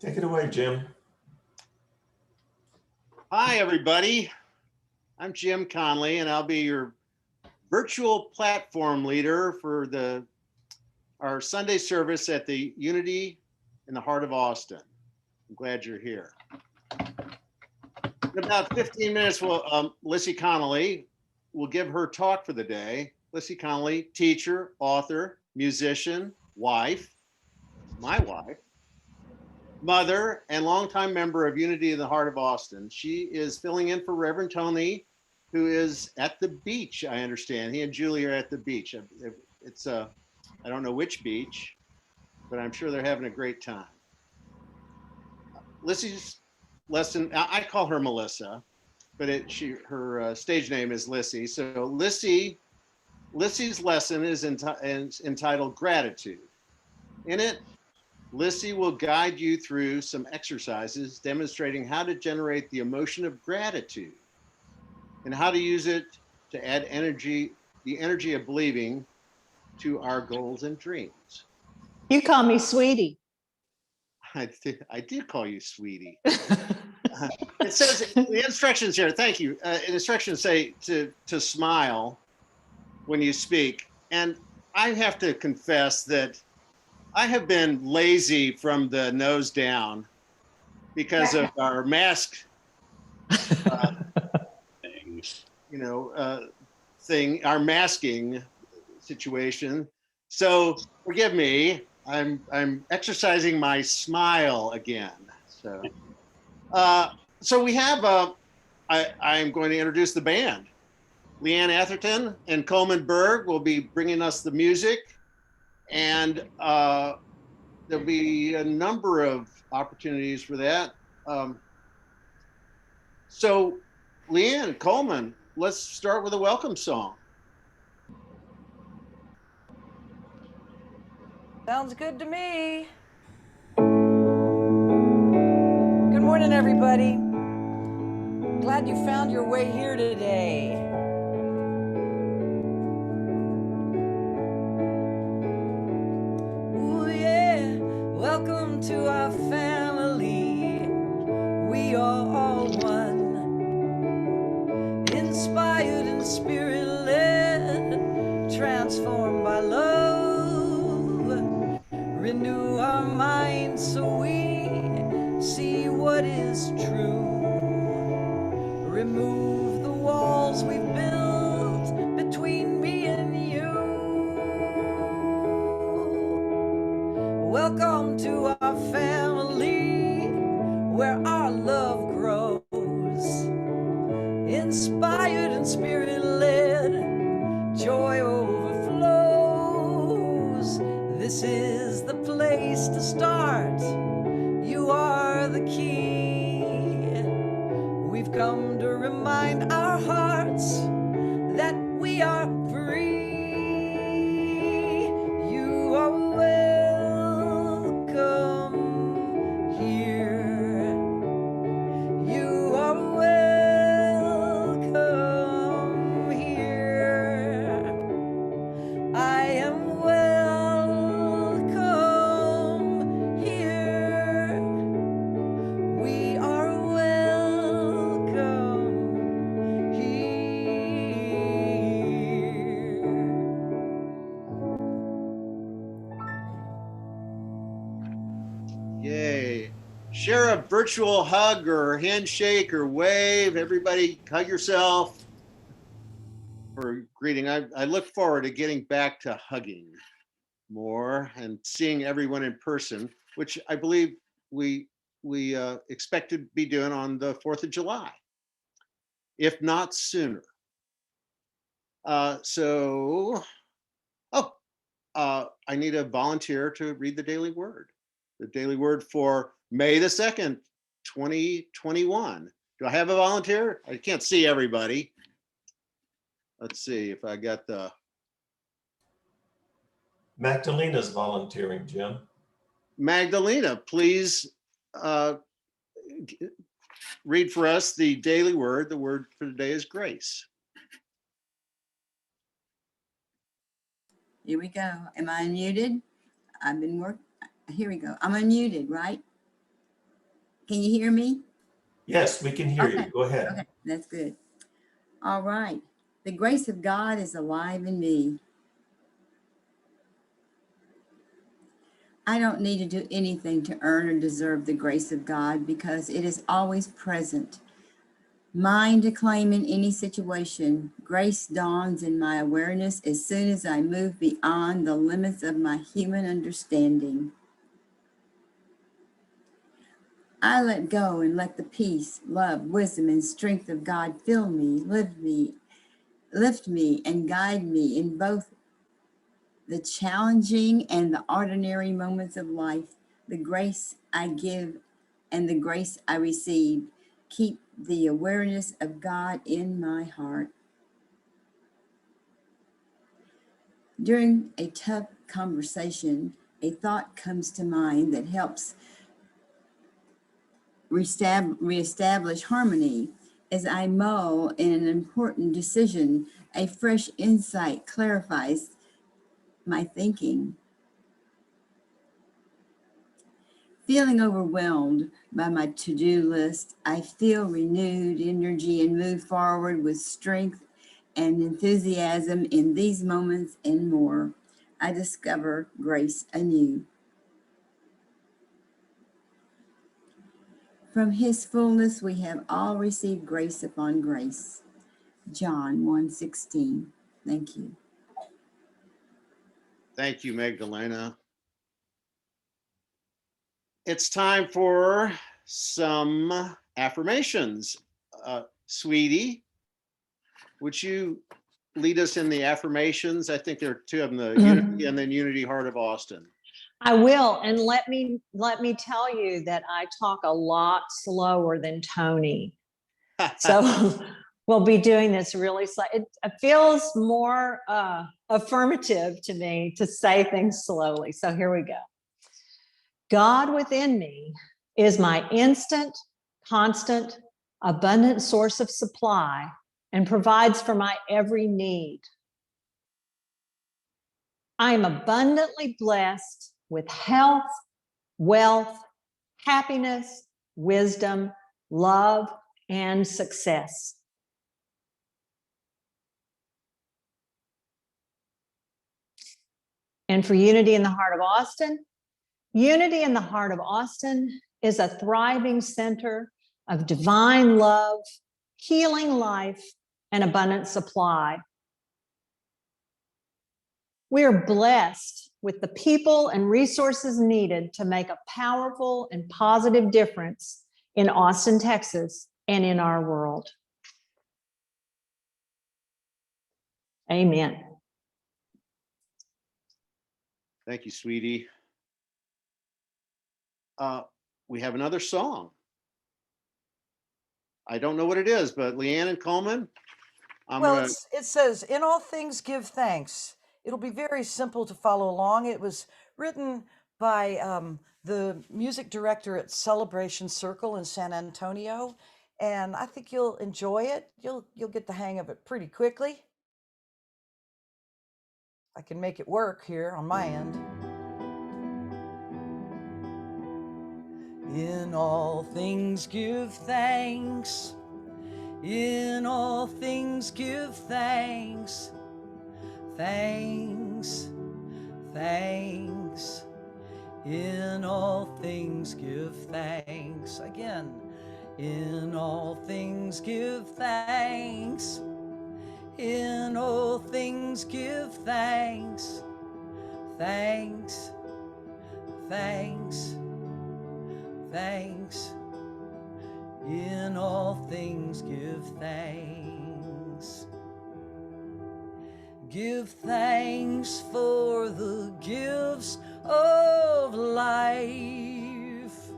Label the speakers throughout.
Speaker 1: Take it away, Jim.
Speaker 2: Hi, everybody. I'm Jim Connelly, and I'll be your virtual platform leader for our Sunday service at the Unity in the heart of Austin. I'm glad you're here. In about 15 minutes, Lissie Connelly will give her talk for the day. Lissie Connelly, teacher, author, musician, wife, my wife, mother, and longtime member of Unity in the heart of Austin. She is filling in for Reverend Tony, who is at the beach, I understand. He and Julie are at the beach. It's I don't know which beach, but I'm sure they're having a great time. Lissie's lesson, I call her Melissa, but her stage name is Lissie. So Lissie's lesson is entitled Gratitude. In it, Lissie will guide you through some exercises demonstrating how to generate the emotion of gratitude and how to use it to add the energy of believing to our goals and dreams.
Speaker 3: You call me sweetie.
Speaker 2: I did call you sweetie. It says the instructions here, thank you. Instructions say to smile when you speak. And I have to confess that I have been lazy from the nose down because of our mask our masking situation. So forgive me, I'm exercising my smile again. So we have, I'm going to introduce the band. Leanne Atherton and Coleman Berg will be bringing us the music, and there'll be a number of opportunities for that. So Leanne, Coleman, let's start with a welcome song.
Speaker 4: Sounds good to me. Good morning, everybody. Glad you found your way here today. Ooh, yeah. Welcome to our family. We are all one. Inspired and spirit-led, transformed by love. Renew our minds so we see what is true. Remove the walls we've built between me and you. Welcome to our family, where our love grows. Inspired and spirit-led, joy overflows. This is the place to start. You are the key. We've come to remind our hearts that we are free. You are welcome here. You are welcome here. I am welcome here. We are welcome here.
Speaker 2: Yay. Share a virtual hug or handshake or wave. Everybody hug yourself for greeting. I look forward to getting back to hugging more and seeing everyone in person, which I believe we expect to be doing on the 4th of July, if not sooner. I need a volunteer to read the daily word. The daily word for May the 2nd, 2021. Do I have a volunteer? I can't see everybody. Let's see if I got the...
Speaker 1: Magdalena's volunteering, Jim.
Speaker 2: Magdalena, please read for us the daily word. The word for today is grace.
Speaker 5: Here we go. Am I unmuted? I've been here we go. I'm unmuted, right? Can you hear me?
Speaker 1: Yes, we can hear you.
Speaker 5: Okay.
Speaker 1: Go ahead.
Speaker 5: Okay, that's good. All right. The grace of God is alive in me. I don't need to do anything to earn or deserve the grace of God because it is always present. Mine to claim in any situation. Grace dawns in my awareness as soon as I move beyond the limits of my human understanding. I let go and let the peace, love, wisdom, and strength of God fill me, lift me, and guide me in both the challenging and the ordinary moments of life. The grace I give and the grace I receive keep the awareness of God in my heart. During a tough conversation, a thought comes to mind that helps reestablish harmony. As I mull in an important decision, a fresh insight clarifies my thinking. Feeling overwhelmed by my to-do list, I feel renewed energy and move forward with strength and enthusiasm in these moments and more. I discover grace anew. From his fullness we have all received grace upon grace. John 1:16. Thank you.
Speaker 2: Thank you, Magdalena. It's time for some affirmations. Sweetie, would you lead us in the affirmations? I think there are two of them, the Unity and then Unity Heart of Austin.
Speaker 3: I will, and let me tell you that I talk a lot slower than Tony. So we'll be doing this really slow. It feels more affirmative to me to say things slowly. So here we go. God within me is my instant, constant, abundant source of supply and provides for my every need. I am abundantly blessed with health, wealth, happiness, wisdom, love, and success. And for Unity in the Heart of Austin, Unity in the Heart of Austin is a thriving center of divine love, healing life, and abundant supply. We are blessed with the people and resources needed to make a powerful and positive difference in Austin, Texas, and in our world. Amen.
Speaker 2: Thank you, sweetie. We have another song. I don't know what it is, but Leanne and Coleman,
Speaker 4: It says, in all things, give thanks. It'll be very simple to follow along. It was written by the music director at Celebration Circle in San Antonio, and I think you'll enjoy it. You'll get the hang of it pretty quickly. I can make it work here on my end. In all things, give thanks. In all things, give thanks. Thanks, thanks. In all things, give thanks. Again, in all things, give thanks. In all things, give thanks. Thanks, thanks, thanks. In all things, give thanks. Give thanks for the gifts of life.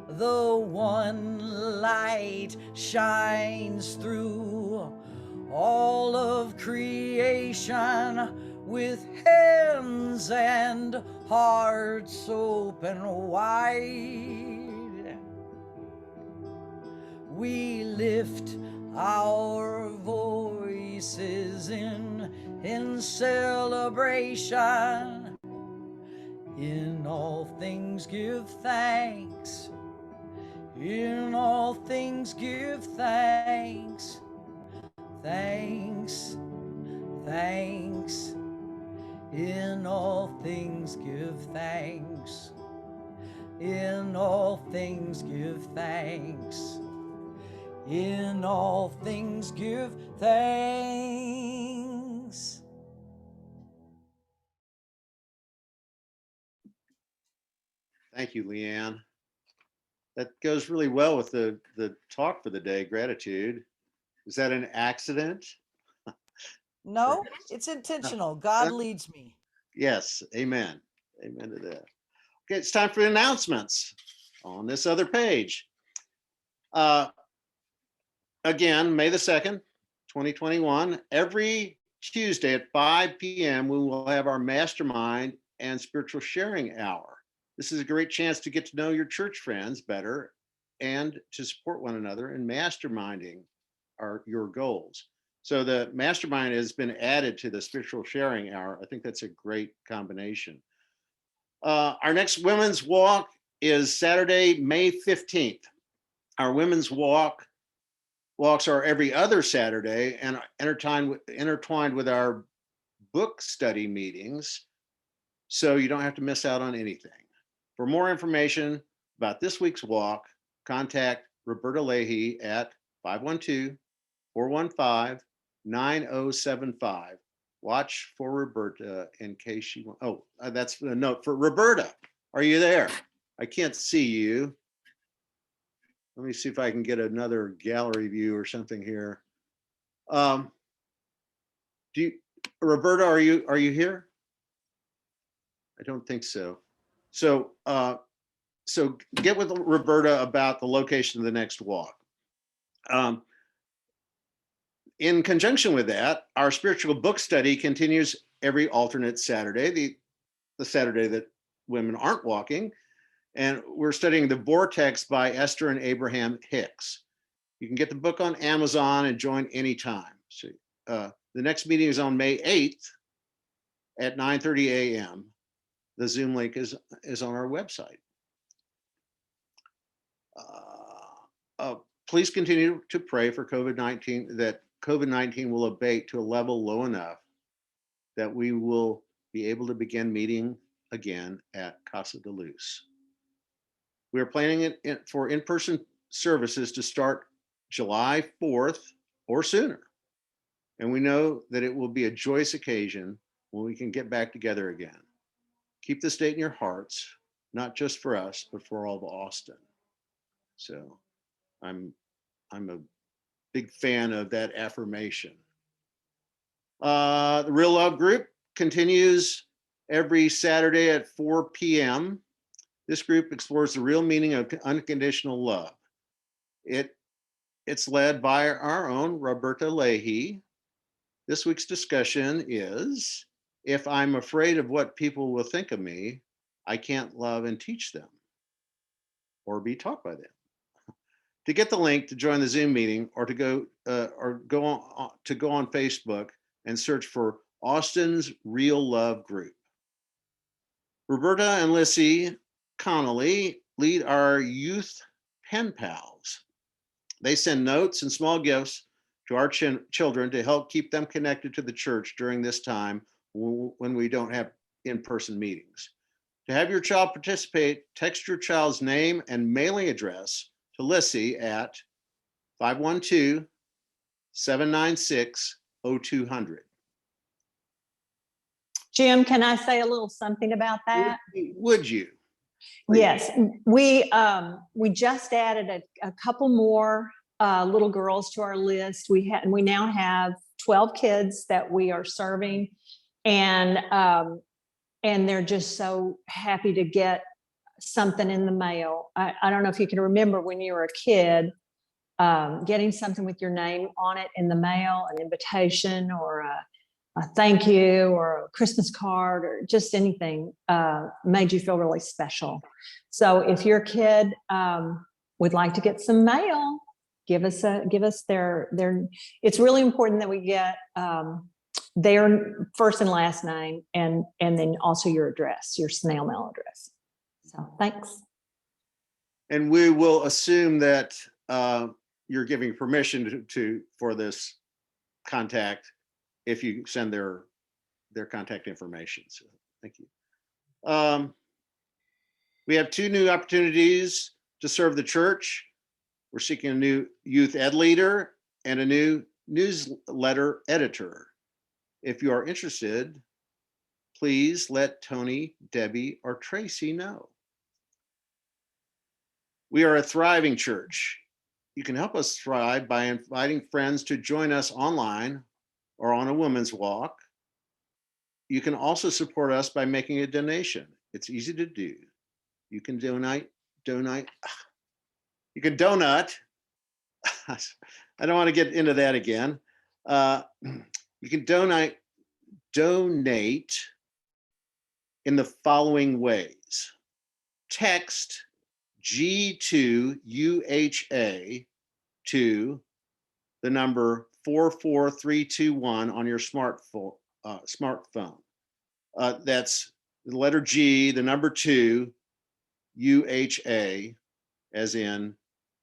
Speaker 4: The one light shines through all of creation with hands and hearts open wide. We lift our voices in celebration, In all things give thanks. In all things give thanks. Thanks, thanks. In all things give thanks. In all things give thanks. In all things give thanks.
Speaker 2: Thank you, Leanne. That goes really well with the talk for the day, gratitude. Is that an accident?
Speaker 4: No, it's intentional. God leads me.
Speaker 2: Yes, amen. Amen to that. Okay, it's time for announcements on this other page. Again, May the 2nd, 2021, every Tuesday at 5 p.m., we will have our mastermind and spiritual sharing hour. This is a great chance to get to know your church friends better and to support one another in masterminding your goals. So the mastermind has been added to the spiritual sharing hour. I think that's a great combination. Our next women's walk is Saturday, May 15th. Our women's walks are every other Saturday and intertwined with our book study meetings, so you don't have to miss out on anything. For more information about this week's walk, contact Roberta Leahy at 512-415-9075. Watch for Roberta in case she wants. Oh, that's a note for Roberta. Are you there? I can't see you. Let me see if I can get another gallery view or something here. Roberta, are you here? I don't think so. So get with Roberta about the location of the next walk. In conjunction with that, our spiritual book study continues every alternate Saturday, the Saturday that women aren't walking. And we're studying The Vortex by Esther and Abraham Hicks. You can get the book on Amazon and join anytime. So, the next meeting is on May 8th at 9:30 a.m. The Zoom link is on our website. Please continue to pray for COVID-19, that COVID-19 will abate to a level low enough that we will be able to begin meeting again at Casa de Luz. We are planning for in-person services to start July 4th or sooner. And we know that it will be a joyous occasion when we can get back together again. Keep this date in your hearts, not just for us, but for all of Austin. So I'm a big fan of that affirmation. The Real Love Group continues every Saturday at 4 p.m. This group explores the real meaning of unconditional love. It's led by our own Roberta Leahy. This week's discussion is, if I'm afraid of what people will think of me, I can't love and teach them or be taught by them. To get the link to join the Zoom meeting or to go on Facebook and search for Austin's Real Love Group. Roberta and Lissie Connelly lead our youth pen pals. They send notes and small gifts to our children to help keep them connected to the church during this time when we don't have in-person meetings. To have your child participate, text your child's name and mailing address to Lissie at 512-796-0200.
Speaker 3: Jim, can I say a little something about that?
Speaker 2: Would you? Please.
Speaker 3: Yes, we just added a couple more little girls to our list. We now have 12 kids that we are serving, and they're just so happy to get something in the mail. I don't know if you can remember when you were a kid, getting something with your name on it in the mail, an invitation or a thank you or a Christmas card or just anything made you feel really special. So if your kid would like to get some mail, give us their. It's really important that we get their first and last name, and then also your address, your snail mail address. So thanks.
Speaker 2: And we will assume that you're giving permission for this contact if you send their contact information. So thank you. We have 2 new opportunities to serve the church. We're seeking a new youth ed leader and a new newsletter editor. If you are interested, please let Tony, Debbie, or Tracy know. We are a thriving church. You can help us thrive by inviting friends to join us online or on a women's walk. You can also support us by making a donation. It's easy to do. You can donate. You can donut. I don't want to get into that again. You can donate in the following ways. Text G2UHA to the number 44321 on your smartphone. That's the letter G, the number 2, UHA, as in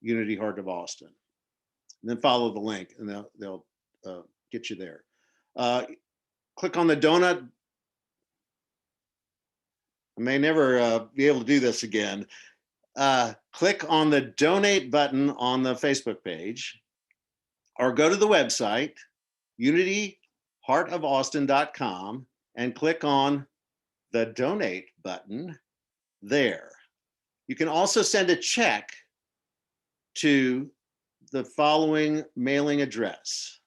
Speaker 2: Unity Heart of Austin. And then follow the link, and they'll get you there. Click on the donut. I may never be able to do this again. Click on the donate button on the Facebook page, or go to the website, unityheartofaustin.com, and click on the donate button there. You can also send a check to the following mailing address: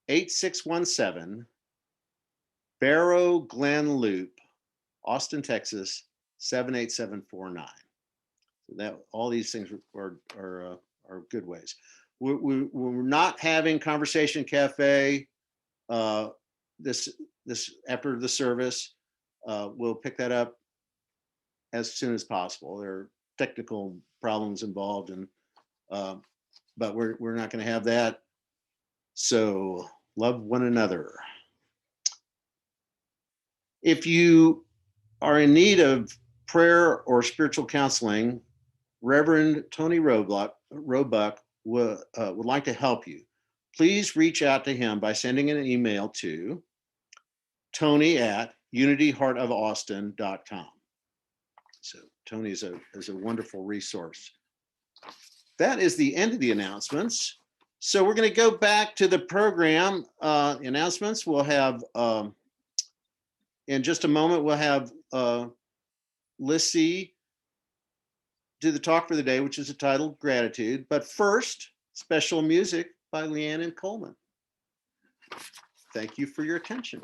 Speaker 2: 8617 Barrow Glen Loop, Austin, Texas, 78749. So that all these things are good ways. We're not having Conversation Cafe this after the service. We'll pick that up as soon as possible. There are technical problems involved, and but we're not going to have that. So love one another. If you are in need of prayer or spiritual counseling, Reverend Tony Roebuck would like to help you. Please reach out to him by sending an email to tony@unityheartofaustin.com. So Tony is a wonderful resource. That is the end of the announcements. So we're going to go back to the program announcements. We'll have, in just a moment, we'll have Lissie do the talk for the day, which is entitled Gratitude. But first, special music by Leanne and Coleman. Thank you for your attention.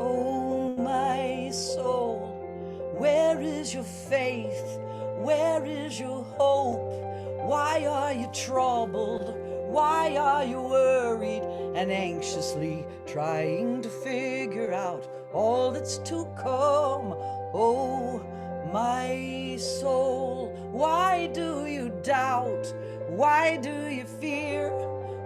Speaker 4: Oh, my soul, where is your faith? Where is your hope? Why are you troubled? Why are you worried and anxiously trying to figure out all that's to come? Oh, my soul, why do you doubt? Why do you fear?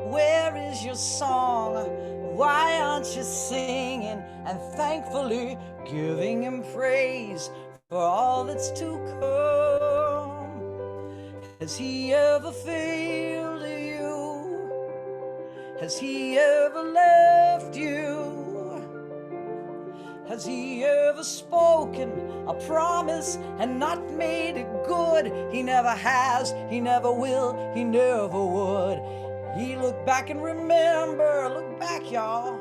Speaker 4: Where is your song? Why aren't you singing and thankfully giving him praise for all that's to come? Has he ever failed you? Has he ever left you? Has he ever spoken a promise and not made it good? He never has, he never will, he never would. He look back and remember, look back, y'all.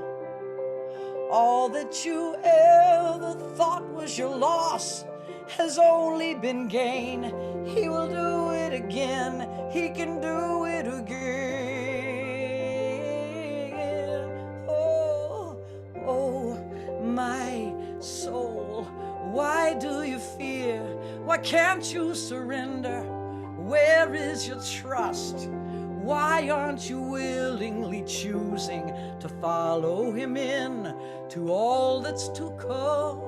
Speaker 4: All that you ever thought was your loss has only been gain. He will do it again. He can do it again. Oh, oh, my soul, why do you fear? Why can't you surrender? Where is your trust? Why aren't you willingly choosing to follow him in to all that's to come?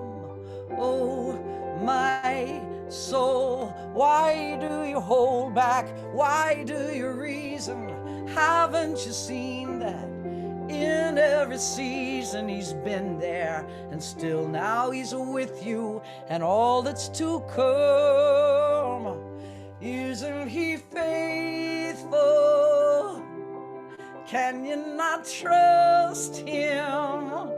Speaker 4: Oh, my soul, why do you hold back? Why do you reason? Haven't you seen that in every season he's been there, and still now he's with you and all that's to come? Isn't he faithful? Can you not trust him?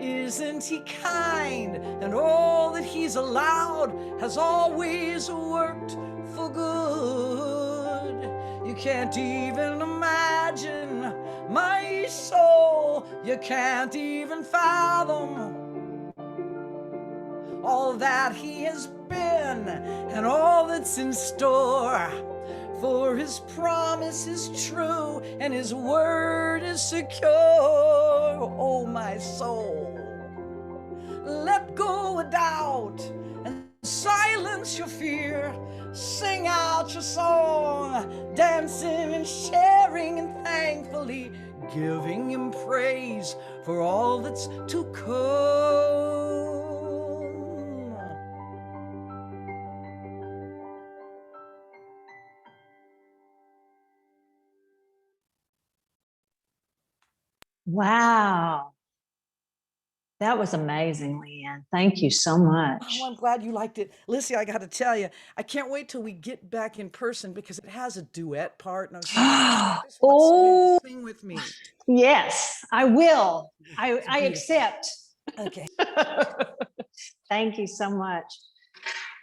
Speaker 4: Isn't he kind? And all that he's allowed has always worked for good. You can't even imagine, my soul. You can't even fathom all that he has been and all that's in store. For his promise is true and his word is secure. Oh, my soul, let go of doubt and silence your fear. Sing out your song, dancing and sharing and thankfully giving him praise for all that's to come.
Speaker 3: Wow. That was amazing, Leanne. Thank you so much.
Speaker 4: Oh, I'm glad you liked it. Lissie, I got to tell you, I can't wait till we get back in person because it has a duet part. And I was thinking, I just want somebody to sing with me.
Speaker 3: Yes, I will. I
Speaker 4: beautiful.
Speaker 3: accept.
Speaker 4: Okay.
Speaker 3: Thank you so much.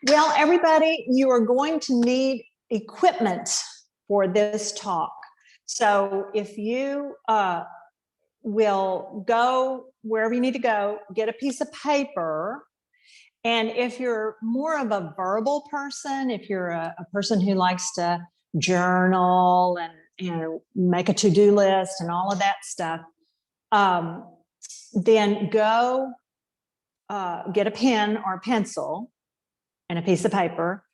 Speaker 3: Well, everybody, you are going to need equipment for this talk. So if you will go wherever you need to go, get a piece of paper. And if you're more of a verbal person, if you're a person who likes to journal and make a to-do list and all of that stuff, then go get a pen or a pencil and a piece of paper.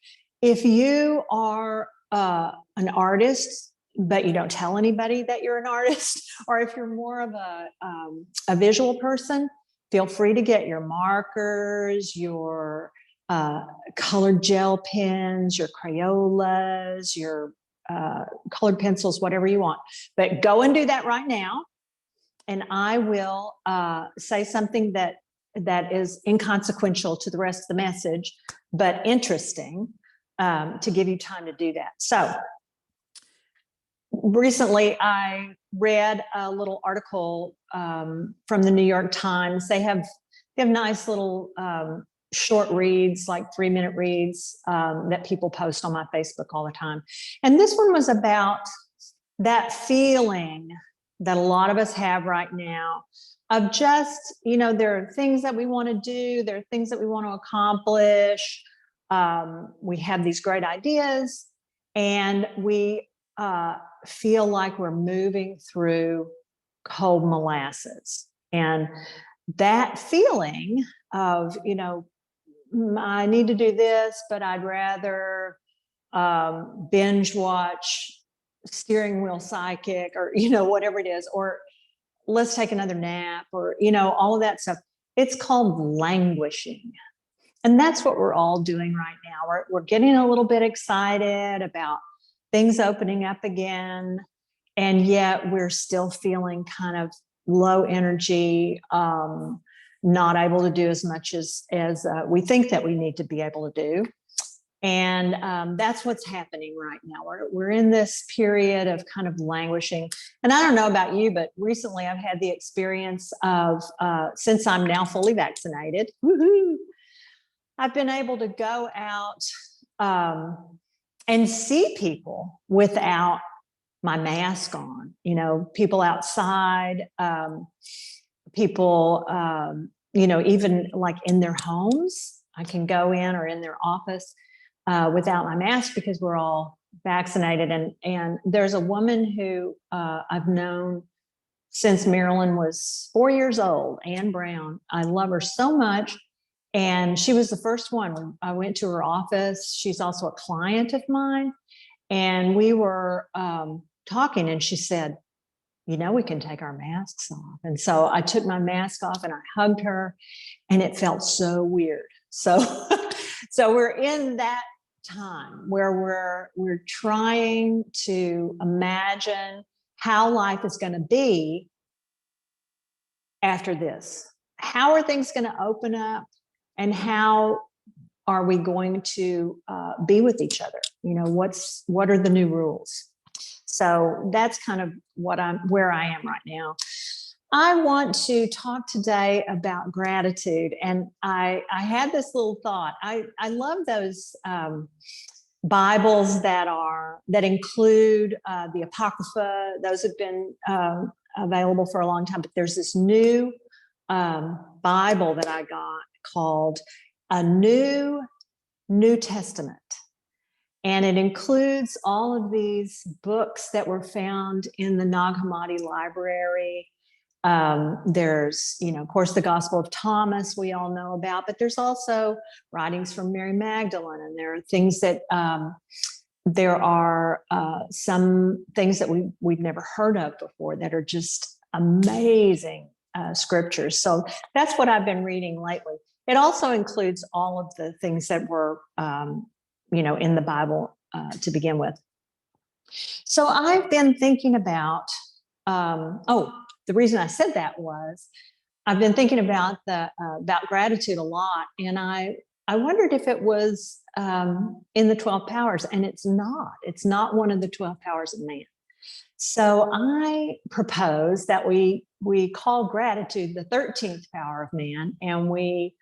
Speaker 3: If you are an artist, but you don't tell anybody that you're an artist, or if you're more of a visual person, feel free to get your markers, your colored gel pens, your Crayolas, your colored pencils, whatever you want. But go and do that right now. And I will say something that is inconsequential to the rest of the message, but interesting to give you time to do that. So recently I read a little article from the New York Times. They have nice little short reads, like 3-minute reads that people post on my Facebook all the time. And this one was about that feeling that a lot of us have right now of just, there are things that we want to do. There are things that we want to accomplish. We have these great ideas and we feel like we're moving through cold molasses. And that feeling of, I need to do this, but I'd rather binge watch Steering Wheel Psychic or, whatever it is, or let's take another nap or, all of that stuff. It's called languishing. And that's what we're all doing right now. We're getting a little bit excited about things opening up again, and yet we're still feeling kind of low energy, not able to do as much as we think that we need to be able to do. And that's what's happening right now. We're in this period of kind of languishing. And I don't know about you, but recently I've had the experience of, since I'm now fully vaccinated, woohoo, I've been able to go out and see people without my mask on, people outside, people, even like in their homes. I can go in or in their office without my mask because we're all vaccinated. And there's a woman who I've known since Marilyn was 4 years old, Ann Brown. I love her so much. And she was the first one. I went to her office. She's also a client of mine. And we were talking, and she said, you know, we can take our masks off. And so I took my mask off and I hugged her, and it felt so weird. So, so we're in that time where we're trying to imagine how life is going to be after this. How are things going to open up, and how are we going to be with each other? You know, what are the new rules? So that's kind of where I am right now. I want to talk today about gratitude. And I had this little thought. I love those Bibles that include the Apocrypha. Those have been available for a long time, but there's this new Bible that I got called a New Testament. And it includes all of these books that were found in the Nag Hammadi library. There's, you know, of course, the Gospel of Thomas we all know about, but there's also writings from Mary Magdalene, and there are things that there are some things that we've never heard of before that are just amazing scriptures. So that's what I've been reading lately. It also includes all of the things that were you know, in the Bible to begin with. So I've been thinking about, the reason I said that was I've been thinking about gratitude a lot, and I wondered if it was in the 12 powers, and it's not. It's not one of the 12 powers of man. So I propose that we call gratitude the 13th power of man, and we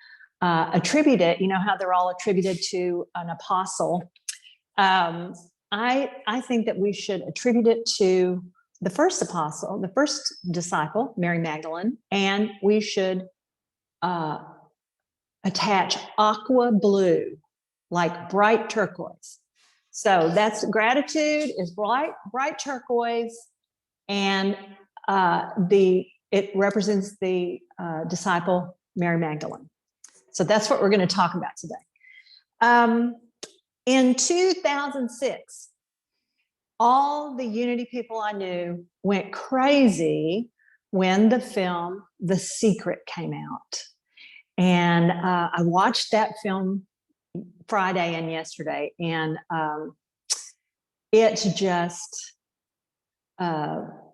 Speaker 3: attribute it, you know how they're all attributed to an apostle. I think that we should attribute it to the first apostle, the first disciple, Mary Magdalene, and we should attach aqua blue, like bright turquoise. So that's gratitude is bright turquoise, and it represents the disciple Mary Magdalene. So that's what we're going to talk about today. In 2006, all the Unity people I knew went crazy when the film The Secret came out. And I watched that film Friday and yesterday, and it's just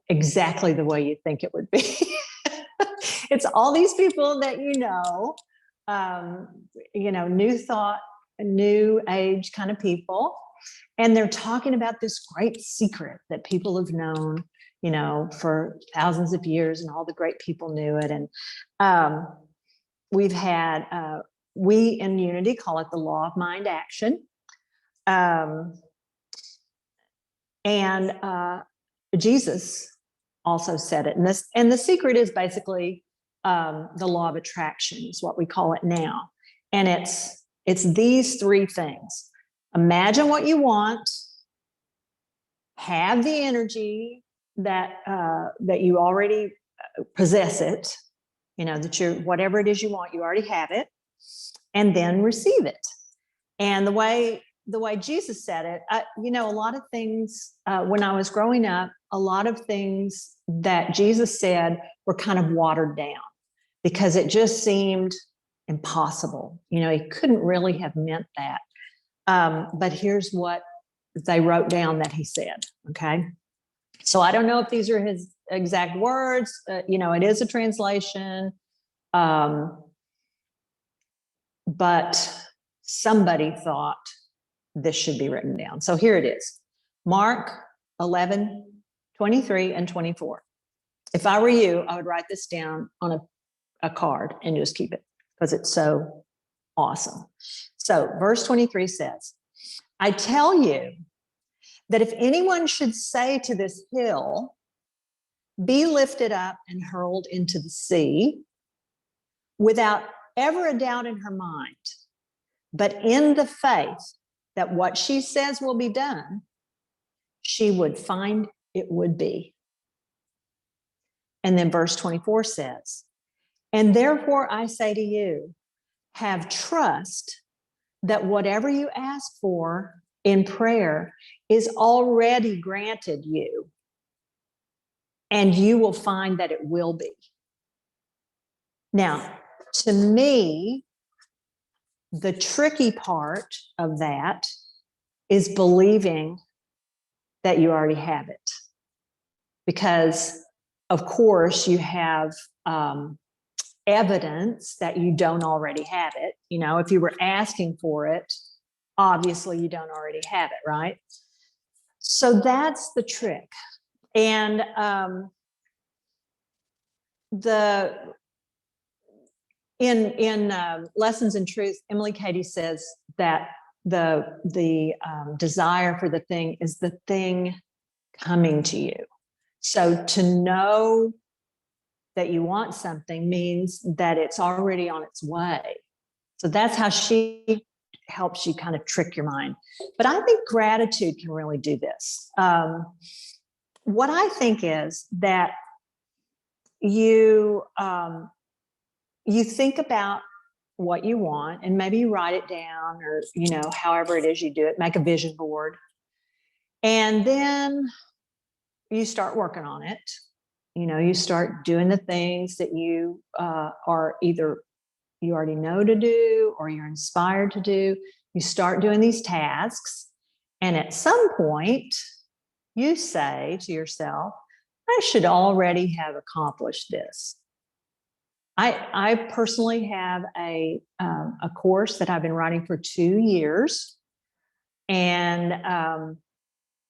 Speaker 3: exactly the way you think it would be. It's all these people that you know, new thought, new age kind of people. And they're talking about this great secret that people have known, you know, for thousands of years, and all the great people knew it. And we've had, we in Unity call it the law of mind action. And Jesus also said it. And the secret is basically the law of attraction is what we call it now. And it's these three things. Imagine what you want, have the energy that you already possess it, you know, that you're, whatever it is you want, you already have it, and then receive it. And the way Jesus said it, you know, a lot of things, when I was growing up, a lot of things that Jesus said were kind of watered down because it just seemed impossible. You know, he couldn't really have meant that. But here's what they wrote down that he said, okay? So I don't know if these are his exact words. You know, it is a translation. But somebody thought this should be written down. So here it is. Mark 11:23 and 24. If I were you, I would write this down on a card and just keep it because it's so awesome. So verse 23 says, I tell you that if anyone should say to this hill, be lifted up and hurled into the sea, without ever a doubt in her mind, but in the faith that what she says will be done, she would find it would be. And then verse 24 says, and therefore I say to you, have trust that whatever you ask for in prayer is already granted you, and you will find that it will be. Now, to me, the tricky part of that is believing that you already have it. Because, of course, you have evidence that you don't already have it. You know, if you were asking for it, obviously you don't already have it, right? So that's the trick. And in Lessons in Truth, Emily Cady says that the desire for the thing is the thing coming to you. So to know that you want something means that it's already on its way. So that's how she helps you kind of trick your mind. But I think gratitude can really do this. What I think is that you think about what you want, and maybe you write it down, or, you know, however it is you do it, make a vision board. And then you start working on it. You know, you start doing the things that you are either you already know to do or you're inspired to do. You start doing these tasks. And at some point, you say to yourself, I should already have accomplished this. I personally have a course that I've been writing for 2 years. And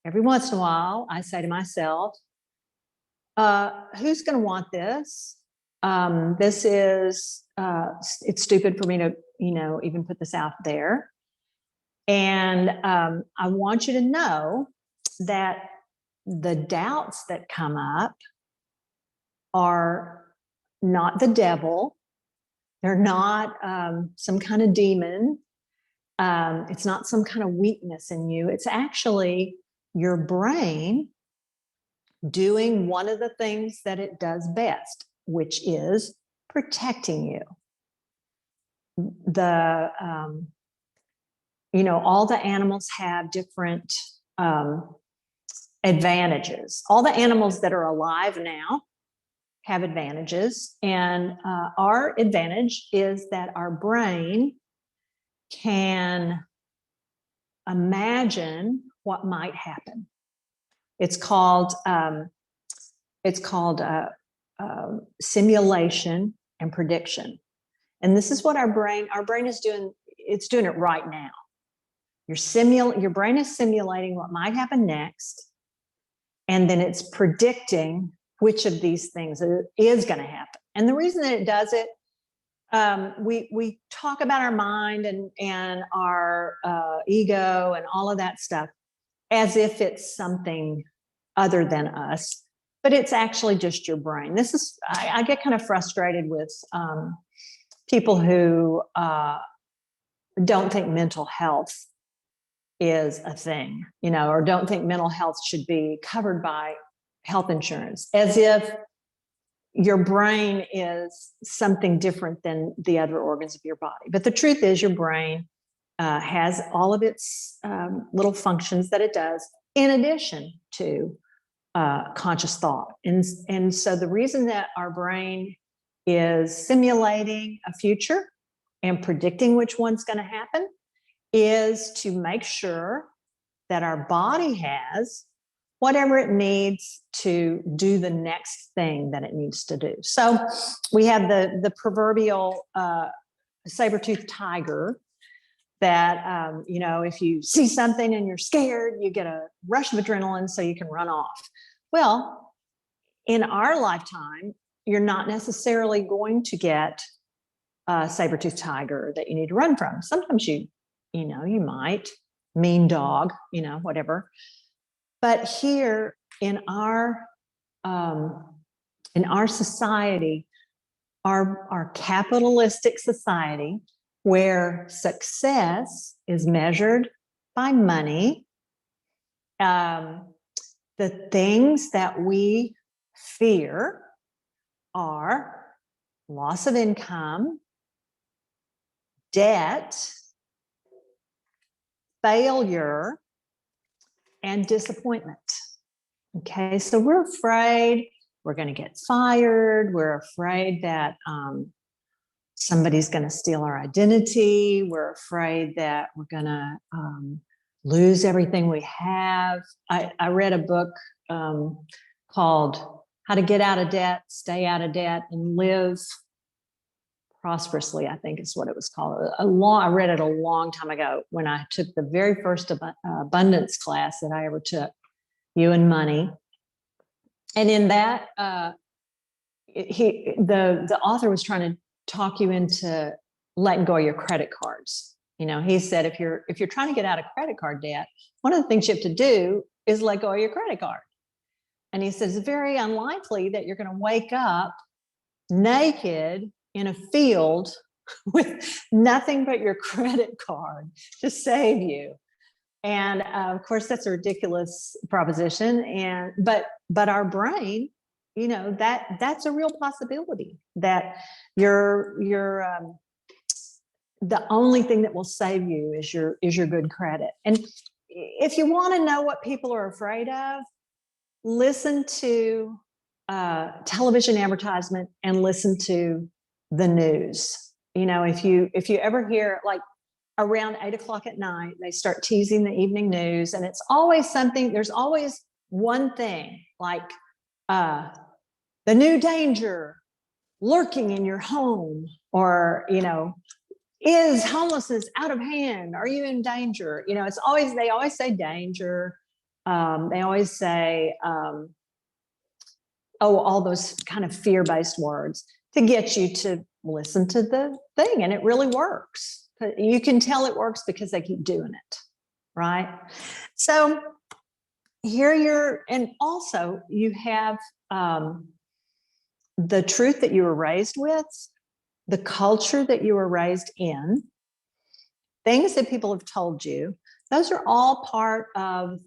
Speaker 3: every once in a while, I say to myself, who's going to want this? This is, it's stupid for me to, you know, even put this out there. And I want you to know that the doubts that come up are not the devil. They're not some kind of demon. It's not some kind of weakness in you. It's actually your brain doing one of the things that it does best, which is protecting you. You know, all the animals have different advantages. All the animals that are alive now have advantages. And our advantage is that our brain can imagine what might happen. It's called simulation and prediction. And this is what our brain is doing. It's doing it right now. Your brain is simulating what might happen next. And then it's predicting which of these things is going to happen. And the reason that it does it, we talk about our mind and our ego and all of that stuff as if it's something other than us, but it's actually just your brain. I get kind of frustrated with people who don't think mental health is a thing, you know, or don't think mental health should be covered by health insurance, as if your brain is something different than the other organs of your body. But the truth is, your brain has all of its little functions that it does in addition to conscious thought. And so the reason that our brain is simulating a future and predicting which one's going to happen is to make sure that our body has whatever it needs to do the next thing that it needs to do. So we have the proverbial saber-toothed tiger that, you know, if you see something and you're scared, you get a rush of adrenaline so you can run off. Well, in our lifetime, you're not necessarily going to get a saber-toothed tiger that you need to run from. Sometimes you might, mean dog, you know, whatever. But here in our society, our capitalistic society, where success is measured by money, the things that we fear are loss of income, debt, failure, and disappointment. Okay, so we're afraid we're going to get fired. We're afraid that somebody's going to steal our identity. We're afraid that we're going to lose everything we have. I read a book called How to Get Out of Debt, Stay Out of Debt, and Live Prosperously, I think is what it was called. I read it a long time ago when I took the very first abundance class that I ever took, You and Money. And in that, the author was trying to talk you into letting go of your credit cards. You know, he said, if you're trying to get out of credit card debt, one of the things you have to do is let go of your credit card. And he says, it's very unlikely that you're going to wake up naked in a field with nothing but your credit card to save you. And of course, that's a ridiculous proposition. But our brain, you know, that's a real possibility, that the only thing that will save you is your good credit. And if you want to know what people are afraid of, listen to television advertisement and listen to the news. You know, if you ever hear, like, around 8 o'clock at night, they start teasing the evening news, and it's always something. There's always one thing, like the new danger lurking in your home, or, you know, is homelessness out of hand? Are you in danger? You know, they always say danger. They always say, all those kind of fear-based words to get you to listen to the thing. And it really works. You can tell it works because they keep doing it, right? So and also you have the truth that you were raised with, the culture that you were raised in, things that people have told you. Those are all part of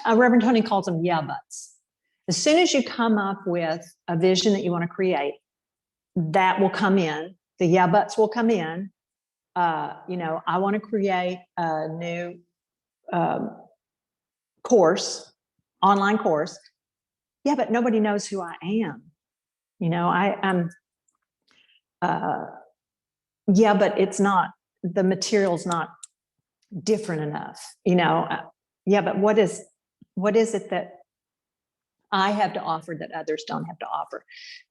Speaker 3: Reverend Tony calls them yeah buts. As soon as you come up with a vision that you want to create, that will come in. The yeah buts will come in. You know, I want to create a new online course. Yeah, but nobody knows who I am. You know, I'm. Yeah, but it's not. The material's not different enough. You know. Yeah, but what is it that I have to offer that others don't have to offer?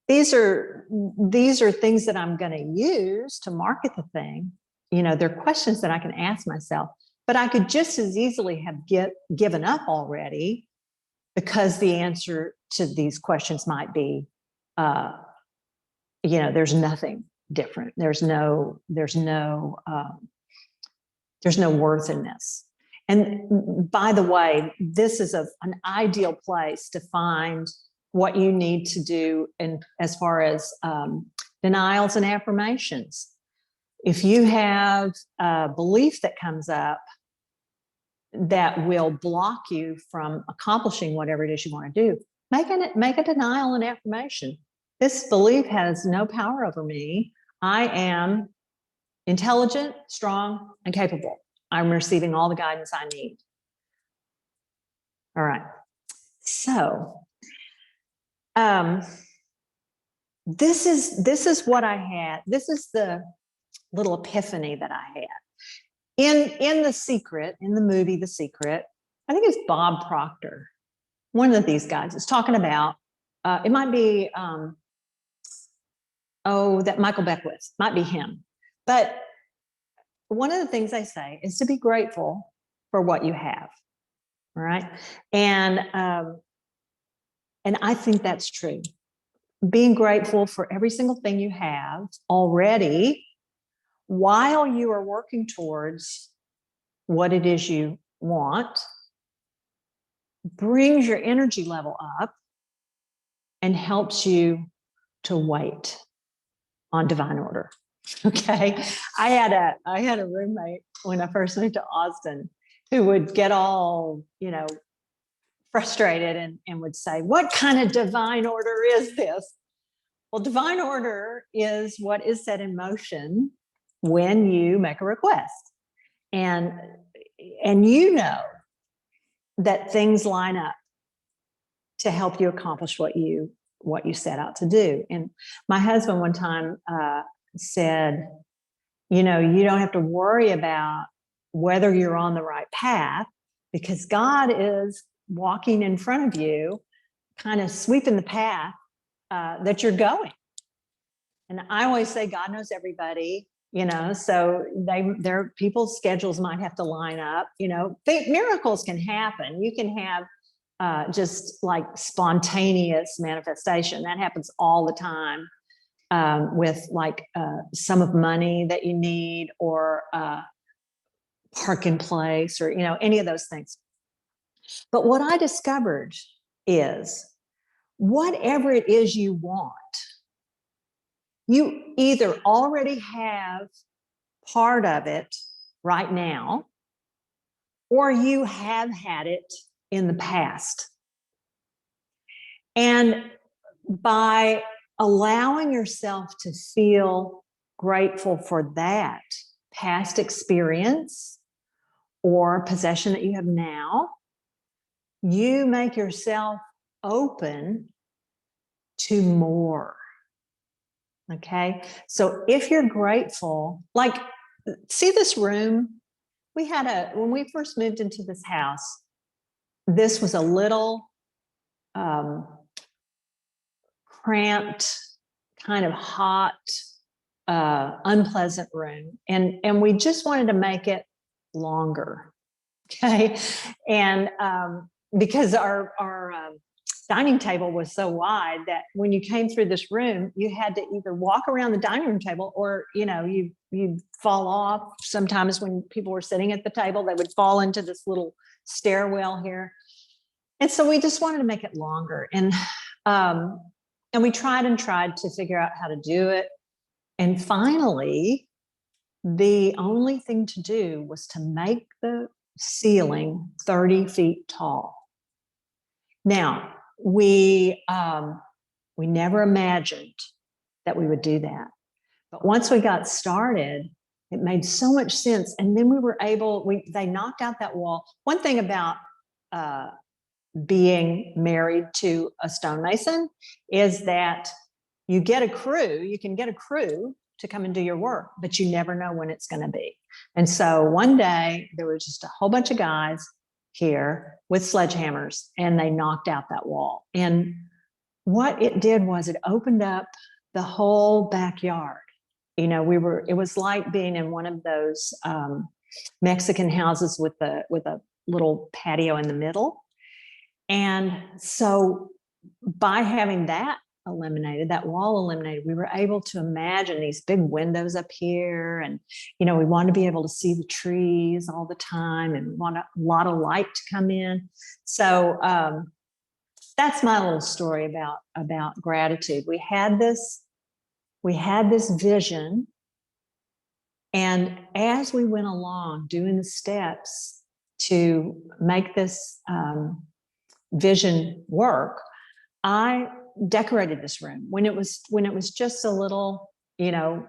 Speaker 3: These are things that I'm going to use to market the thing. You know, they're questions that I can ask myself, but I could just as easily have given up already, because the answer to these questions might be, you know, there's nothing different. There's no worth in this. And by the way, this is an ideal place to find what you need to do, and as far as denials and affirmations. If you have a belief that comes up that will block you from accomplishing whatever it is you want to do, make a denial and affirmation. This belief has no power over me. I am intelligent, strong, and capable. I'm receiving all the guidance I need. All right. So this is what I had. This is the little epiphany that I had. In The Secret, in the movie The Secret, I think it's Bob Proctor, one of these guys, is talking about, it might be, that Michael Beckwith, might be him. But one of the things they say is to be grateful for what you have, all right? And I think that's true. Being grateful for every single thing you have already, while you are working towards what it is you want, brings your energy level up and helps you to wait on divine order. Okay. I had a roommate when I first moved to Austin who would get all, you know, frustrated and would say, what kind of divine order is this? Well, divine order is what is set in motion when you make a request. And you know that things line up to help you accomplish what you set out to do. And my husband one time said, you know, you don't have to worry about whether you're on the right path, because God is walking in front of you, kind of sweeping the path that you're going. And I always say God knows everybody, you know, so their people's schedules might have to line up, you know. Miracles can happen. You can have just like spontaneous manifestation. That happens all the time with like sum of money that you need, or parking place, or, you know, any of those things. But what I discovered is whatever it is you want, you either already have part of it right now, or you have had it in the past. And by allowing yourself to feel grateful for that past experience or possession that you have now, you make yourself open to more. Okay. So if you're grateful, like, see this room? When we first moved into this house, this was a little cramped, kind of hot, unpleasant room. And we just wanted to make it longer. Okay. And because our dining table was so wide that when you came through this room, you had to either walk around the dining room table, or, you know, you'd fall off. Sometimes when people were sitting at the table, they would fall into this little stairwell here. And so we just wanted to make it longer. And we tried to figure out how to do it. And finally, the only thing to do was to make the ceiling 30 feet tall. Now, we never imagined that we would do that. But once we got started, it made so much sense. And then we were able, they knocked out that wall. One thing about being married to a stonemason is that you can get a crew to come and do your work, but you never know when it's going to be. And so one day there were just a whole bunch of guys here with sledgehammers, and they knocked out that wall. And what it did was it opened up the whole backyard. You know, it was like being in one of those Mexican houses with a little patio in the middle. And so by having that wall eliminated, we were able to imagine these big windows up here. And, you know, we wanted to be able to see the trees all the time, and we want a lot of light to come in. So that's my little story about gratitude. We had this vision. And as we went along doing the steps to make this vision work, I decorated this room when it was just a little, you know,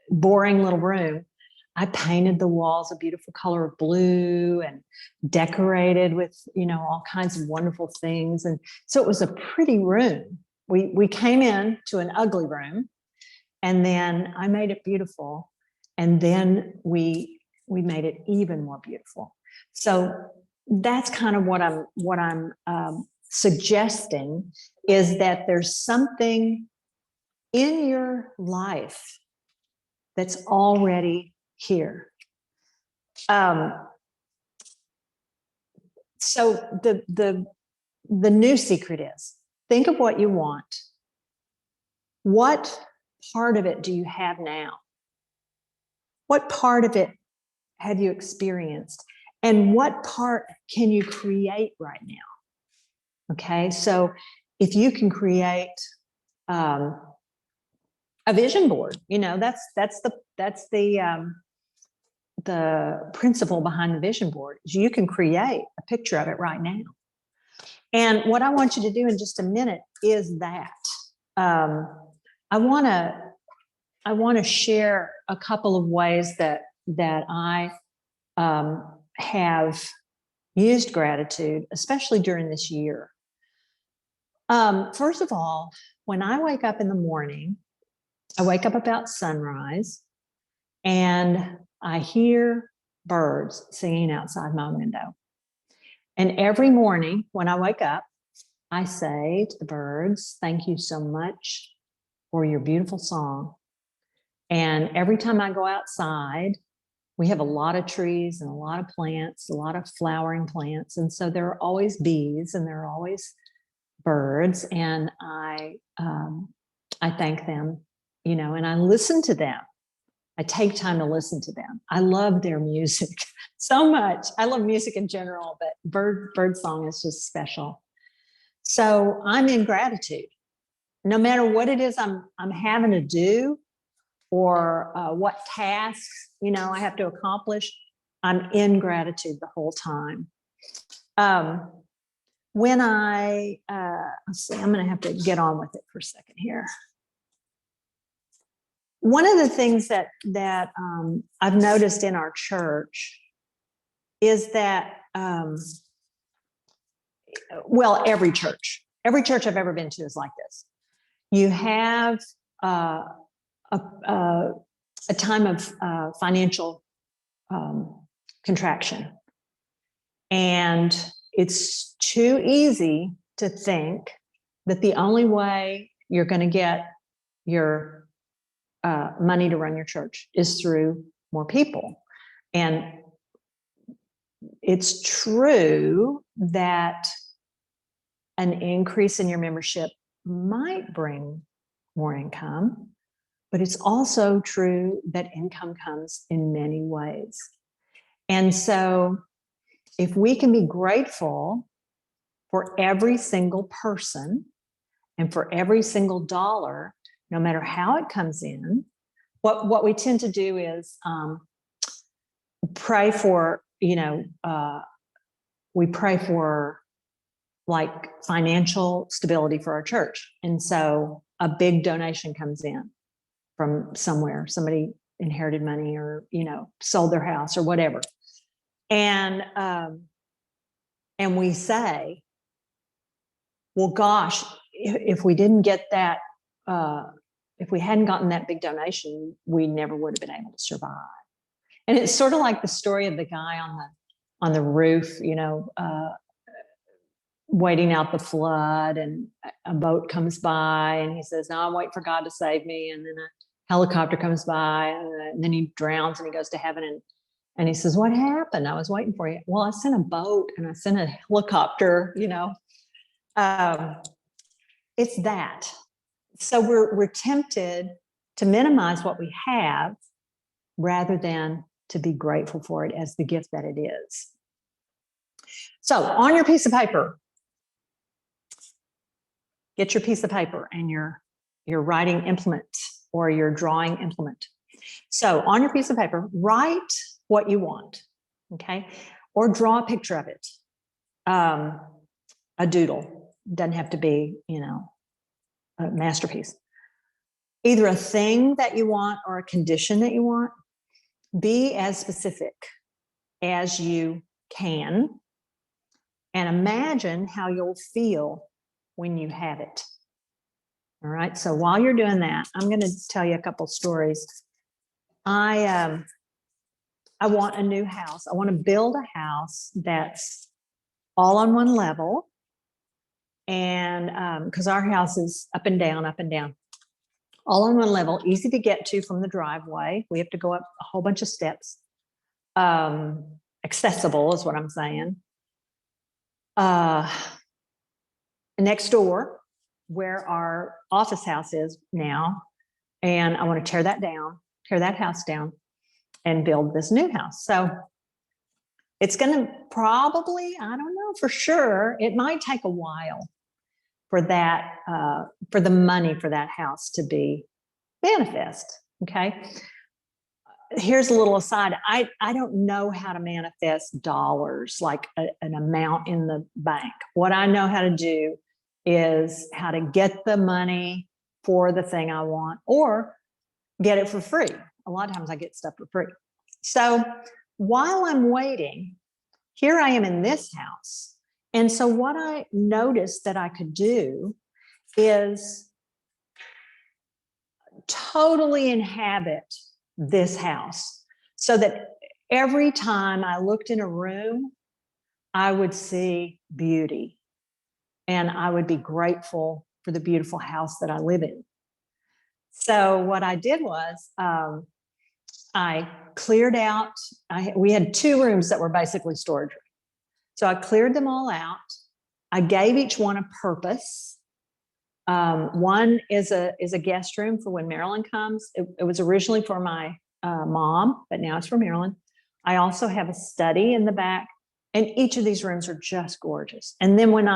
Speaker 3: boring little room. I painted the walls a beautiful color of blue and decorated with, you know, all kinds of wonderful things. And so it was a pretty room. We came in to an ugly room, and then I made it beautiful. And then we made it even more beautiful. So that's kind of what I'm suggesting, is that there's something in your life that's already here. So the new secret is, think of what you want. What part of it do you have now? What part of it have you experienced? And what part can you create right now? Okay, so if you can create a vision board, you know, that's the principle behind the vision board, is you can create a picture of it right now. And what I want you to do in just a minute is that I want to share a couple of ways that I have used gratitude, especially during this year. First of all, when I wake up in the morning, I wake up about sunrise and I hear birds singing outside my window. And every morning when I wake up, I say to the birds, thank you so much for your beautiful song. And every time I go outside, we have a lot of trees and a lot of plants, a lot of flowering plants. And so there are always bees and there are always birds. And I thank them, you know, and I listen to them. I take time to listen to them. I love their music so much. I love music in general, but bird song is just special. So I'm in gratitude. No matter what it is I'm having to do or what tasks, you know, I have to accomplish, I'm in gratitude the whole time. When let's see, I'm going to have to get on with it for a second here. One of the things that I've noticed in our church is that, well, every church I've ever been to is like this. You have a time of financial contraction, and it's too easy to think that the only way you're going to get your money to run your church is through more people. And it's true that an increase in your membership might bring more income, but it's also true that income comes in many ways. And so if we can be grateful for every single person and for every single dollar, no matter how it comes in, what we tend to do is pray for, you know, we pray for like financial stability for our church. And so a big donation comes in from somewhere, somebody inherited money or, you know, sold their house or whatever. And we say, well, gosh, if we didn't get that, if we hadn't gotten that big donation, we never would have been able to survive. And it's sort of like the story of the guy on the roof, you know, waiting out the flood, and a boat comes by and he says, no, I'm waiting for God to save me. And then a helicopter comes by and then he drowns and he goes to heaven. And he says, what happened? I was waiting for you. Well, I sent a boat and I sent a helicopter, you know. It's that. So we're tempted to minimize what we have rather than to be grateful for it as the gift that it is. So on your piece of paper, get your piece of paper and your writing implement or your drawing implement. So on your piece of paper, write what you want, okay? Or draw a picture of it. A doodle. Doesn't have to be, you know, a masterpiece. Either a thing that you want or a condition that you want. Be as specific as you can and imagine how you'll feel when you have it. All right, so while you're doing that, I'm going to tell you a couple stories. I want a new house. I want to build a house that's all on one level. And because our house is up and down, all on one level, easy to get to from the driveway. We have to go up a whole bunch of steps. Accessible is what I'm saying. Next door, where our office house is now, and I want to tear that house down and build this new house. So it's going to probably, I don't know for sure, it might take a while for that, for the money for that house to be manifest. Okay. Here's a little aside. I don't know how to manifest dollars, like an amount in the bank. What I know how to do is how to get the money for the thing I want or get it for free. a lot of times I get stuff for free. So while I'm waiting, here I am in this house. And so what I noticed that I could do is totally inhabit this house so that every time I looked in a room, I would see beauty and I would be grateful for the beautiful house that I live in. So what I did was I cleared out, we had 2 rooms that were basically storage rooms. So I cleared them all out. I gave each one a purpose. One is a guest room for when Marilyn comes. It was originally for my mom, but now it's for Marilyn. I also have a study in the back, and each of these rooms are just gorgeous. And then when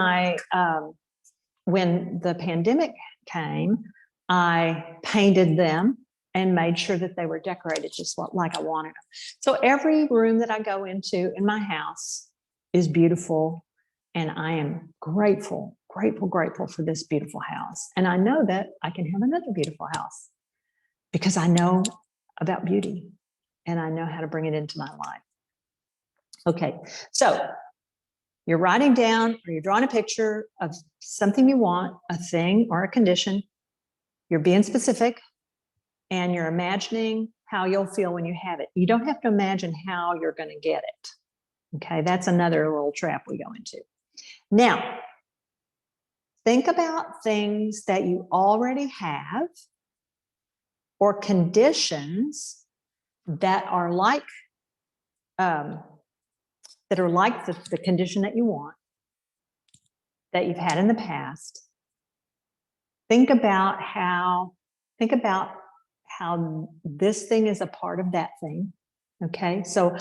Speaker 3: when the pandemic came, I painted them and made sure that they were decorated just like I wanted them. So every room that I go into in my house is beautiful, and I am grateful for this beautiful house. And I know that I can have another beautiful house because I know about beauty and I know how to bring it into my life. Okay, so you're writing down or you're drawing a picture of something you want, a thing or a condition. You're being specific and you're imagining how you'll feel when you have it. You don't have to imagine how you're going to get it. Okay, that's another little trap we go into. Now, think about things that you already have or conditions that are like the condition that you want, that you've had in the past. Think about how this thing is a part of that thing. Okay, so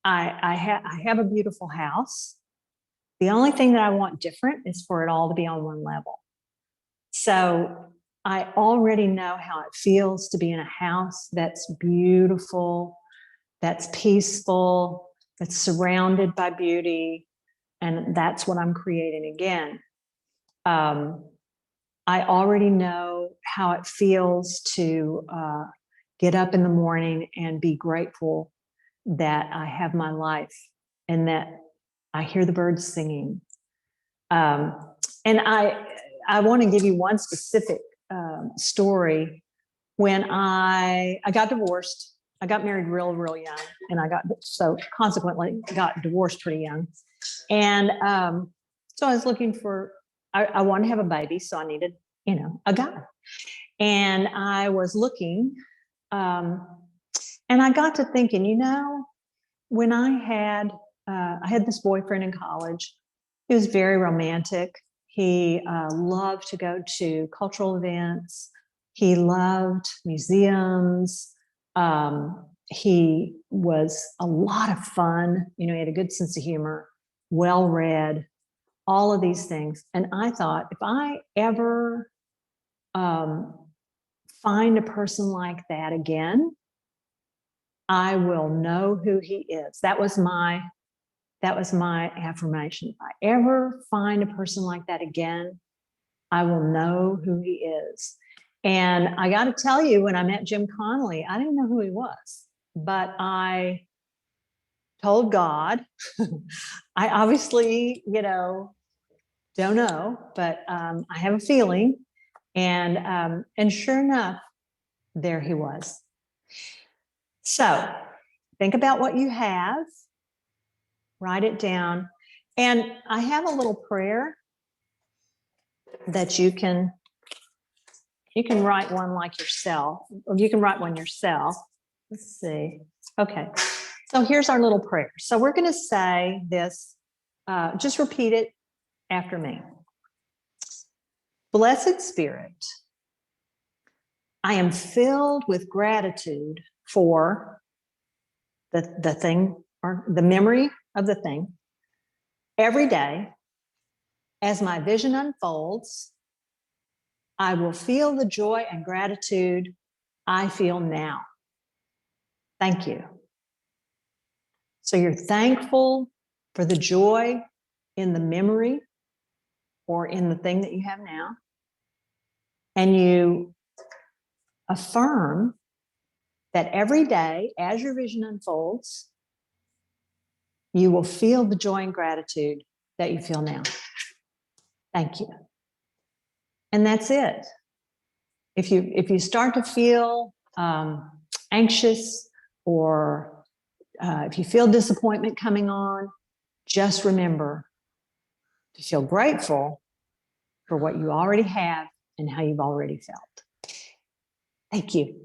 Speaker 3: I have a beautiful house. The only thing that I want different is for it all to be on one level. So I already know how it feels to be in a house that's beautiful, that's peaceful, that's surrounded by beauty, and that's what I'm creating again. I already know how it feels to get up in the morning and be grateful that I have my life and that I hear the birds singing. And I want to give you one specific story. When I got divorced, I got married real young, and consequently got divorced pretty young. And so I was looking for, I wanted to have a baby, so I needed, a guy. And I was looking, and I got to thinking, when I had this boyfriend in college. He was very romantic. He loved to go to cultural events. He loved museums. He was a lot of fun. He had a good sense of humor, well-read, all of these things. And I thought, if I ever find a person like that again, I will know who he is. That was my affirmation. If I ever find a person like that again, I will know who he is. And I got to tell you, when I met Jim Connelly, I didn't know who he was, but I told God. I obviously, don't know, but I have a feeling. And sure enough, there he was. So think about what you have. Write it down. And I have a little prayer that you can write one like yourself, or you can write one yourself. Let's see. Okay. So here's our little prayer. So we're going to say this, just repeat it after me. Blessed Spirit, I am filled with gratitude for the thing or the memory of the thing. Every day, as my vision unfolds, I will feel the joy and gratitude I feel now. Thank you. So you're thankful for the joy in the memory or in the thing that you have now. And you affirm that every day, as your vision unfolds, you will feel the joy and gratitude that you feel now. Thank you. And that's it. If you start to feel anxious, or if you feel disappointment coming on, just remember to feel grateful for what you already have and how you've already felt. Thank you.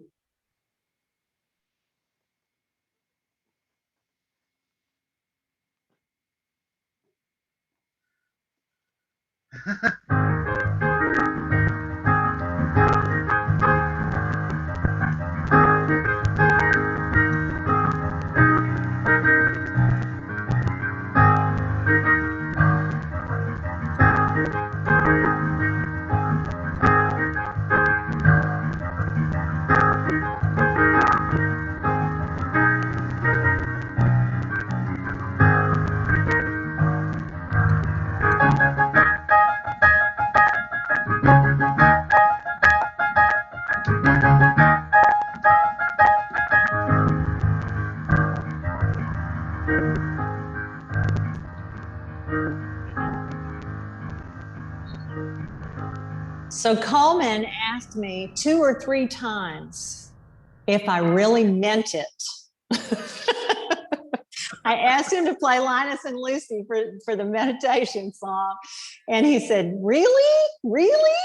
Speaker 3: So Coleman asked me 2 or 3 times if I really meant it. I asked him to play Linus and Lucy for the meditation song. And he said, really? Really?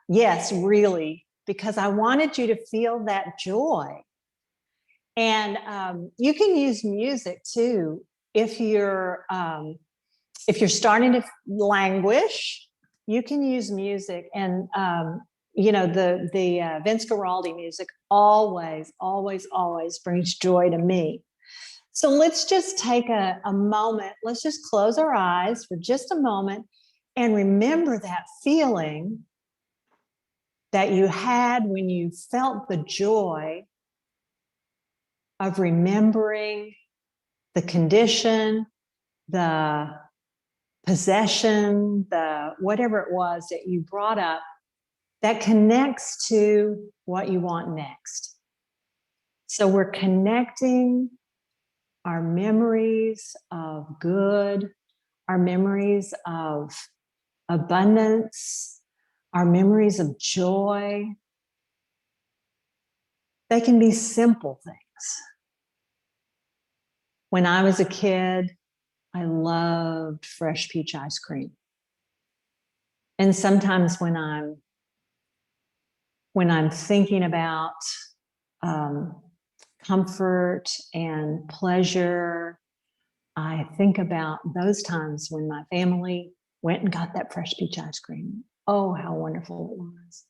Speaker 3: Yes, really, because I wanted you to feel that joy. And you can use music too. If you're starting to languish, you can use music. And the Vince Guaraldi music always brings joy to me. So let's just take a moment. Let's just close our eyes for just a moment and remember that feeling that you had when you felt the joy of remembering the condition, the possession, the whatever it was that you brought up that connects to what you want next. So we're connecting our memories of good, our memories of abundance, our memories of joy. They can be simple things. When I was a kid, I loved fresh peach ice cream. And sometimes when I'm thinking about comfort and pleasure, I think about those times when my family went and got that fresh peach ice cream. Oh, how wonderful it was.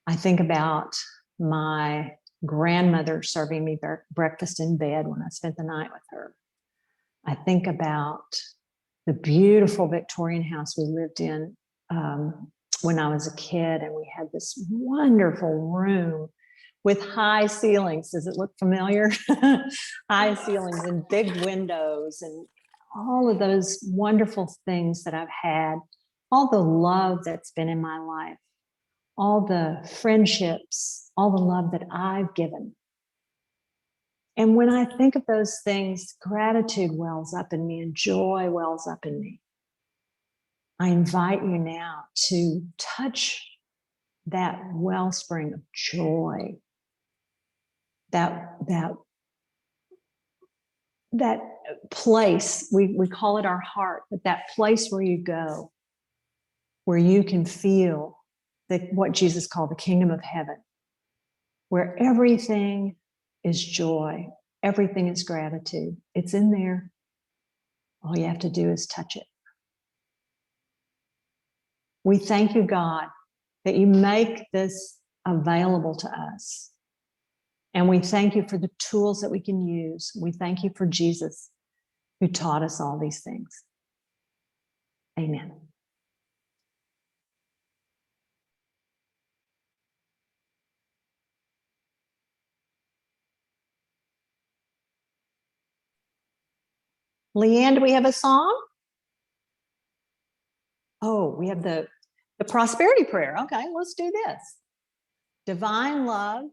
Speaker 3: I think about my grandmother serving me breakfast in bed when I spent the night with her. I think about the beautiful Victorian house we lived in when I was a kid, and we had this wonderful room with high ceilings. Does it look familiar? High ceilings and big windows and all of those wonderful things that I've had, all the love that's been in my life, all the friendships, all the love that I've given. And when I think of those things, gratitude wells up in me and joy wells up in me. I invite you now to touch that wellspring of joy, that place, we call it our heart, but that place where you go, where you can feel what Jesus called the kingdom of heaven, where everything is joy, everything is gratitude. It's in there. All you have to do is touch it. We thank you, God, that you make this available to us. And we thank you for the tools that we can use. We thank you for Jesus, who taught us all these things. Amen. Leanne, do we have a song? Oh, we have the prosperity prayer. Okay, let's do this. Divine love,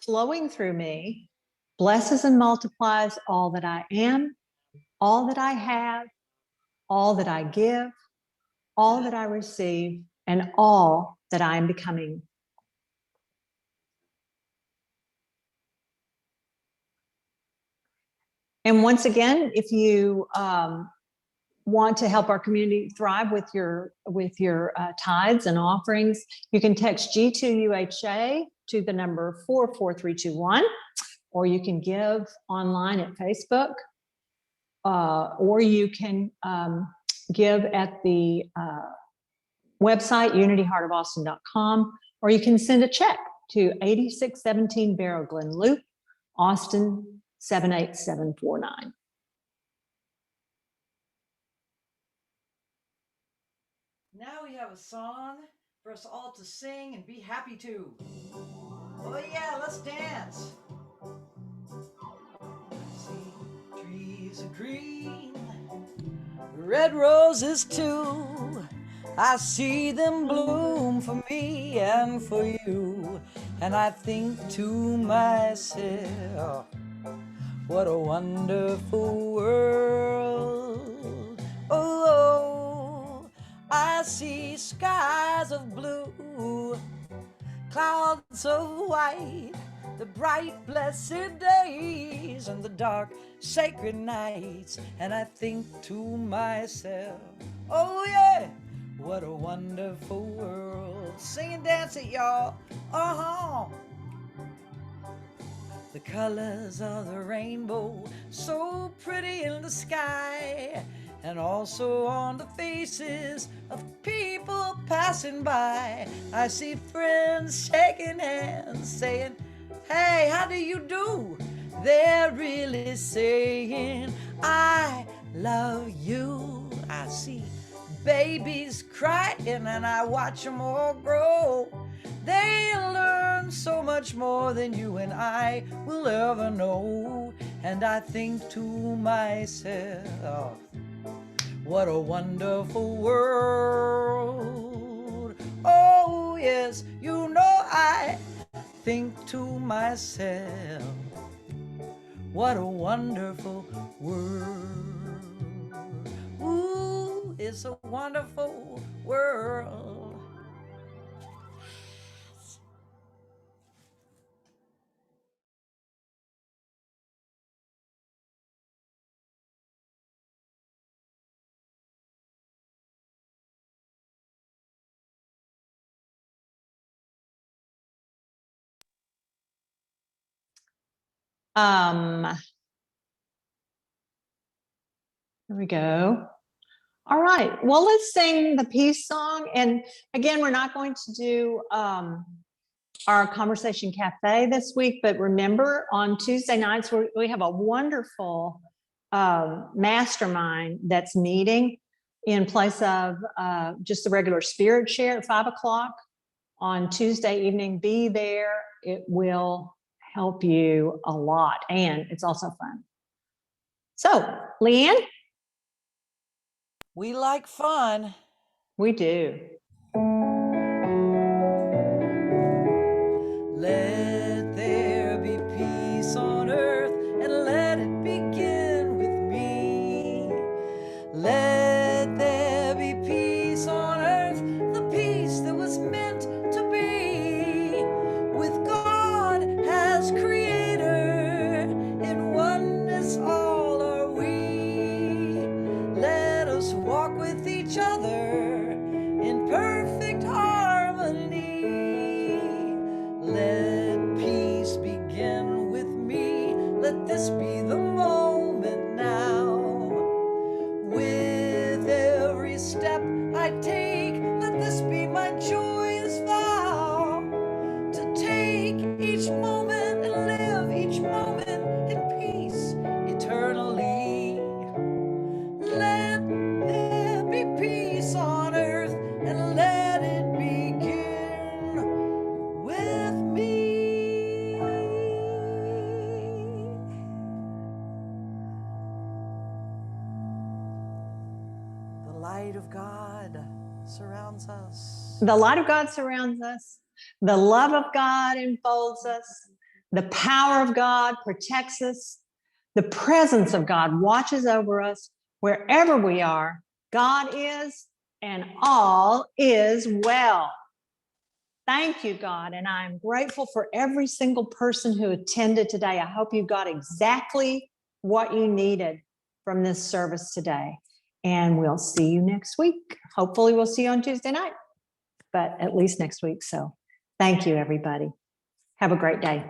Speaker 3: flowing through me blesses and multiplies all that I am, all that I have, all that I give, all that I receive, and all that I am becoming. And once again, if you want to help our community thrive with your tithes and offerings, you can text G2UHA to the number 44321, or you can give online at Facebook, or you can give at the website unityheartofaustin.com, or you can send a check to 8617 Barrow Glen Loop, Austin 78749.
Speaker 4: Now we have a song for us all to sing and be happy to. Oh yeah, let's dance. See trees are green, red roses too. I see them bloom for me and for you. And I think to myself, what a wonderful world. Oh, I see skies of blue, clouds of white, the bright blessed days and the dark sacred nights. And I think to myself, oh yeah, what a wonderful world. Sing and dance it, y'all. Uh-huh. The colors of the rainbow, so pretty in the sky, and also on the faces of people passing by. I see friends shaking hands, saying, hey, how do you do? They're really saying, I love you. I see babies crying and I watch them all grow. They learn so much more than you and I will ever know. And I think to myself, what a wonderful world. Oh yes, you know I think to myself, what a wonderful world. Ooh, it's a wonderful world.
Speaker 3: There we go. All right, well, let's sing the peace song. And again, we're not going to do our Conversation Cafe this week, but remember on Tuesday nights, we have a wonderful mastermind that's meeting in place of just the regular spirit share at 5 o'clock on Tuesday evening. Be there. It will help you a lot. And it's also fun. So, Leanne?
Speaker 4: We like fun.
Speaker 3: We do.
Speaker 4: Let there be peace on earth and let it begin with me. Let there be peace on earth, the peace that was meant to be. With God as creator, in oneness all are we. Let us walk with each other in perfect harmony. Let peace begin with me. Let this be the moment now. With every step I take, let this be my joyous vow. To take each moment and live each moment in peace eternally. Let there be peace on earth and let it begin with me. The light of God surrounds us.
Speaker 3: The light of God surrounds us. The love of God enfolds us. The power of God protects us. The presence of God watches over us wherever we are. God is, and all is well. Thank you, God. And I'm grateful for every single person who attended today. I hope you got exactly what you needed from this service today. And we'll see you next week. Hopefully we'll see you on Tuesday night, but at least next week. So thank you, everybody. Have a great day.